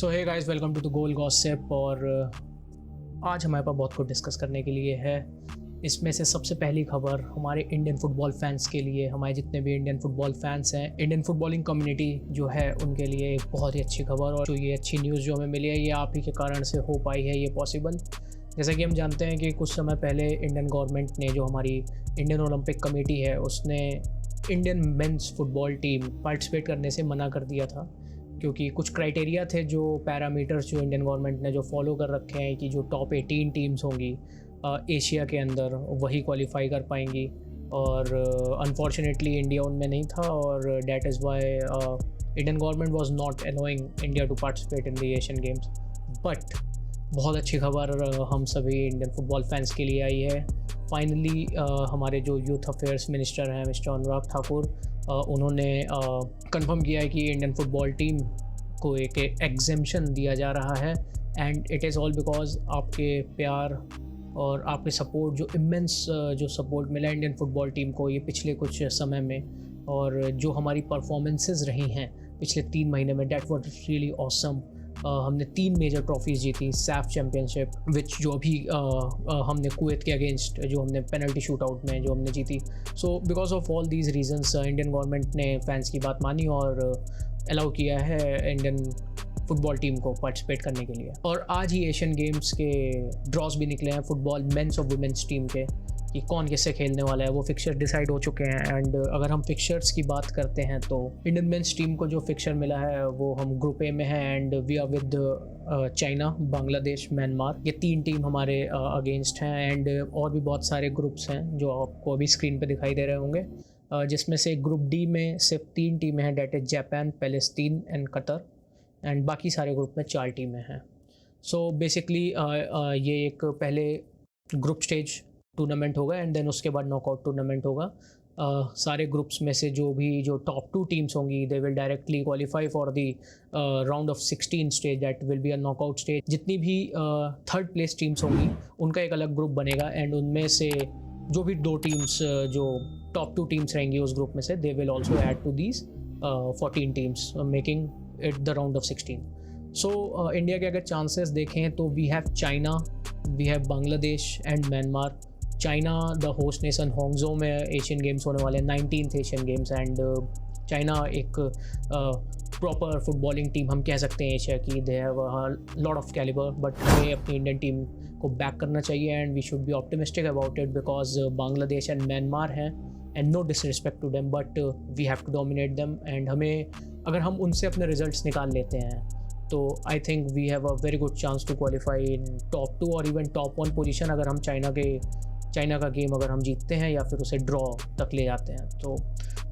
So hey guys, welcome to the goal gossip. और आज हमारे पास बहुत कुछ डिस्कस करने के लिए है। इसमें से सबसे पहली खबर हमारे इंडियन फुटबॉल फैंस के लिए, हमारे जितने भी इंडियन फुटबॉल फैंस हैं, इंडियन फुटबॉलिंग कम्युनिटी जो है उनके लिए एक बहुत ही अच्छी खबर। और जो ये अच्छी न्यूज़ जो हमें मिली है ये आप ही के कारण से हो पाई है ये पॉसिबल। जैसा कि हम जानते हैं कि कुछ समय पहले इंडियन गवर्नमेंट ने, जो हमारी इंडियन ओलंपिक कमेटी है, उसने Indian mains football team participate करने से मना कर दिया था, क्योंकि कुछ क्राइटेरिया थे, जो पैरामीटर्स जो इंडियन गवर्नमेंट ने जो फॉलो कर रखे हैं कि जो टॉप 18 टीम्स होंगी एशिया के अंदर वही क्वालिफाई कर पाएंगी। और अनफॉर्चुनेटली इंडिया उनमें नहीं था, और that is why Indian government was not allowing India to participate in the Asian Games. But बहुत अच्छी खबर हम सभी इंडियन फुटबॉल फैंस के लिए आई है। फाइनली हमारे जो यूथ अफेयर्स मिनिस्टर हैं मिस्टर अनुराग ठाकुर, उन्होंने कंफर्म किया है कि इंडियन फुटबॉल टीम को एक एग्जेम्पशन दिया जा रहा है। And it is all because आपके प्यार और आपके सपोर्ट, जो इमेंस जो सपोर्ट मिला इंडियन फुटबॉल टीम को ये पिछले कुछ समय में, और जो हमारी परफॉर्मेंसेस रही हैं पिछले 3 महीने में, डैट वाज रियली ऑसम। हमने 3 मेजर ट्रॉफीज़ जीती। सैफ चैम्पियनशिप विच जो अभी हमने कुवैत के अगेंस्ट जो हमने पेनल्टी शूट आउट में जो हमने जीती। So because of all these reasons Indian government ने फैंस की बात मानी और अलाउ किया है इंडियन फुटबॉल टीम को पार्टिसिपेट करने के लिए। और आज ही एशियन गेम्स के ड्रॉज भी निकले हैं फुटबॉल मेंस और वुमेंस टीम के, कि कौन किससे खेलने वाला है। वो फिक्सर डिसाइड हो चुके हैं। एंड अगर हम फिक्सर्स की बात करते हैं तो इंडियन मेंस टीम को जो फिक्सर मिला है वो हम ग्रुप ए में है। And we are with China, Bangladesh, Myanmar, ये 3 टीम हमारे अगेंस्ट हैं। एंड और भी बहुत सारे ग्रुप्स हैं जो आपको अभी स्क्रीन पे दिखाई दे रहे होंगे, जिसमें से ग्रुप डी में सिर्फ 3 टीमें हैं, that is Japan, Palestine and Qatar. And बाकी सारे ग्रुप में 4 टीमें हैं। सो बेसिकली ये एक पहले ग्रुप स्टेज टूर्नामेंट होगा एंड देन उसके बाद नॉकआउट टूर्नामेंट होगा। सारे ग्रुप्स में से जो टॉप 2 टीम्स होंगी they will directly qualify for the round of 16 stage, that will be a knockout stage. जितनी भी थर्ड प्लेस टीम्स होंगी उनका एक अलग ग्रुप बनेगा, एंड उनमें से जो भी 2 टीम्स जो टॉप 2 टीम्स रहेंगी उस ग्रुप में से, they will also add to these 14 teams, making it the round of 16। So India के अगर चांसेस देखें तो we have China, we have Bangladesh and Myanmar. China the host nation, Hangzhou में एशियन गेम्स होने वाले हैं, 19th Asian games. And China एक proper footballing team हम कह सकते हैं एशिया की। They have lot of calibre, but हमें अपनी इंडियन टीम को बैक करना चाहिए and we should be optimistic about it, because Bangladesh and Myanmar हैं, and no disrespect to them, but we have to dominate them. And हमें, अगर हम उनसे अपने रिजल्ट्स निकाल लेते हैं तो I think we have a very good chance to qualify in top 2 और इवन टॉप 1 पोजीशन, अगर हम चाइना का गेम अगर हम जीतते हैं या फिर उसे ड्रॉ तक ले जाते हैं। तो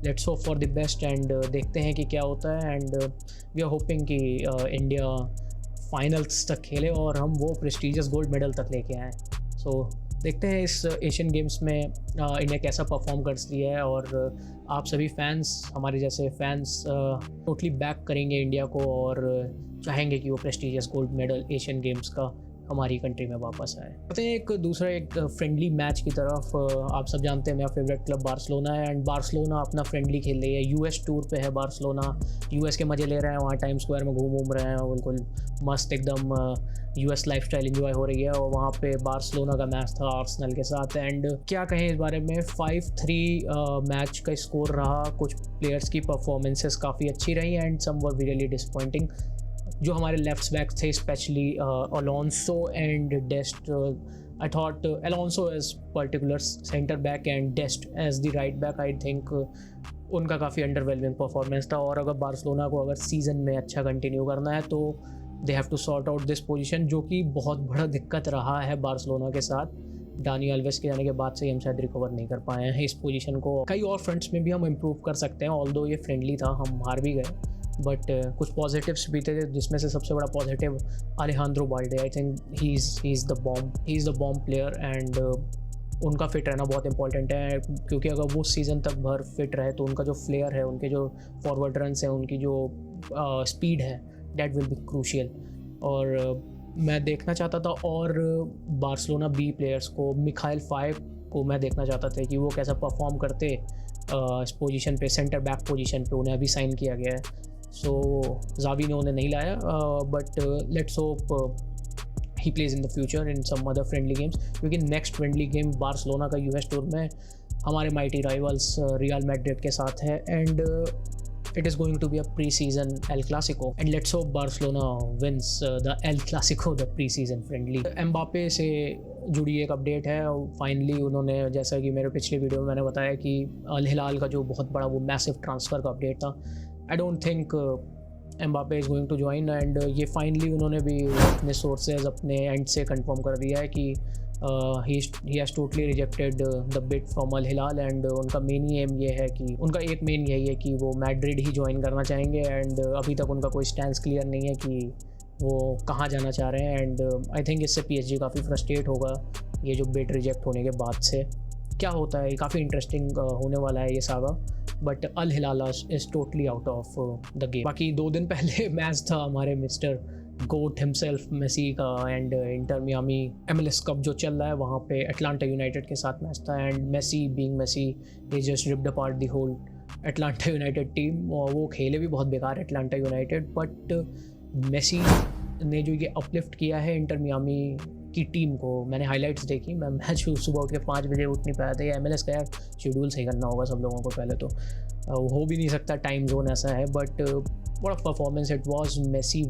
let's hope for the best and देखते हैं कि क्या होता है। एंड वी आर होपिंग कि इंडिया फाइनल्स तक खेले और हम वो प्रेस्टिजियस गोल्ड मेडल तक लेके आएँ। सो देखते हैं इस एशियन गेम्स में इंडिया कैसा परफॉर्म करती है, और आप सभी फैंस, हमारे जैसे फैंस टोटली बैक करेंगे इंडिया को और चाहेंगे कि वो prestigious gold medal Asian games का हमारी कंट्री में वापस आए। कहते हैं एक दूसरा एक फ्रेंडली मैच की तरफ। आप सब जानते हैं मेरा फेवरेट क्लब बार्सिलोना है, एंड बार्सिलोना अपना फ्रेंडली खेल रही है। यूएस टूर पे है बार्सिलोना, यूएस के मज़े ले रहे हैं, वहाँ टाइम स्क्वायर में घूम रहे हैं, बिल्कुल मस्त एकदम यूएस लाइफस्टाइल एंजॉय हो रही है। और वहाँ पे बार्सिलोना का मैच था आर्सेनल के साथ। एंड क्या कहें इस बारे में, 5-3 मैच का स्कोर रहा। कुछ प्लेयर्स की परफॉर्मेंसेस काफ़ी अच्छी रही and some were really disappointing. जो हमारे लेफ्ट बैक थे, specially Alonso and Dest, I thought Alonso as particular centre back and Dest as the right back, I think उनका काफ़ी अंडरवेलमिंग परफॉर्मेंस था। और अगर बार्सिलोना को अगर सीज़न में अच्छा कंटिन्यू करना है तो they have to sort out this position, जो कि बहुत बड़ा दिक्कत रहा है बार्सिलोना के साथ। डानी अल्वेस के जाने के बाद से हम शायद रिकवर नहीं कर पाए हैं इस पोजीशन को। कई और फ्रंट्स में भी हम इम्प्रूव कर सकते हैं, ऑल्दो ये फ्रेंडली था, हम हार भी गए, बट कुछ पॉजिटिव्स भी थे, जिसमें से सबसे बड़ा positive अलेहांद्रो Balde. I think he is the bomb player, and उनका फिट रहना बहुत इंपॉर्टेंट है, क्योंकि अगर वो सीज़न तक भर फिट रहे तो उनका जो फ्लेयर है, उनके जो फॉरवर्ड रन्स हैं, उनकी जो स्पीड है, डैट विल बी क्रूशियल। और मैं देखना चाहता था और बार्सिलोना बी प्लेयर्स को, मिखाइल फाइव को मैं देखना चाहता था कि वो कैसा परफॉर्म करते इस पोजीशन पे, सेंटर बैक पोजीशन पे। उन्हें अभी साइन किया गया है सो जावी ने उन्हें नहीं लाया, but let's hope he plays in the future in some other friendly games, क्योंकि नेक्स्ट फ्रेंडली गेम बार्सिलोना का यूएस टूर में हमारे माइटी राइवल्स रियल मैड्रिड के साथ है, and it is going to be a pre-season El Clasico, and let's hope Barcelona wins the El Clasico, the pre-season friendly. Mbappe से जुड़ी एक update है, फाइनली उन्होंने, जैसा कि मेरे पिछले वीडियो में मैंने बताया कि अल हिलाल का जो बहुत बड़ा वो मैसिव ट्रांसफ़र का अपडेट था, I don't think Mbappe is going to join, and ये फाइनली उन्होंने भी अपने सोर्सेज अपने एंड से कंफर्म कर दिया है कि he has totally rejected the bid from Al Hilal, and उनका मेन ही एम ये है कि उनका एक मेन यही है कि वो मैड्रिड ही ज्वाइन करना चाहेंगे, एंड अभी तक उनका कोई स्टैंस क्लियर नहीं है कि वो कहाँ जाना चाह रहे हैं, एंड आई थिंक इससे PSG काफ़ी फ्रस्ट्रेट होगा ये जो बिड रिजेक्ट होने के बाद से। क्या होता है, काफ़ी इंटरेस्टिंग होने वाला है ये saga, but Al Hilal is totally out of the game. बाकी 2 दिन पहले मैच था हमारे मिस्टर गोट हिमसेल्फ मेसी का and Inter Miami MLS cup जो चल रहा है वहाँ पे एटलांटा यूनाइटेड के साथ मैच था, and Messi being Messi he just ripped apart the whole Atlanta United team. वो खेले भी बहुत बेकार एटलांटा यूनाइटेड, बट मेसी ने जो ये अपलिफ्ट किया है इंटर मियामी की टीम को, मैंने हाइलाइट्स देखी, मैं मैच सुबह उठ के 5 बजे उठ नहीं पाया था। ये MLS का यार शेड्यूल सही करना होगा सब लोगों को, पहले तो हो भी नहीं सकता, टाइम जोन ऐसा है, but what a performance it was. Messi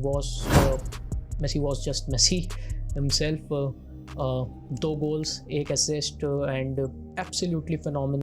was just Messi himself. 2 goals, 1 assist, and absolutely phenomenal.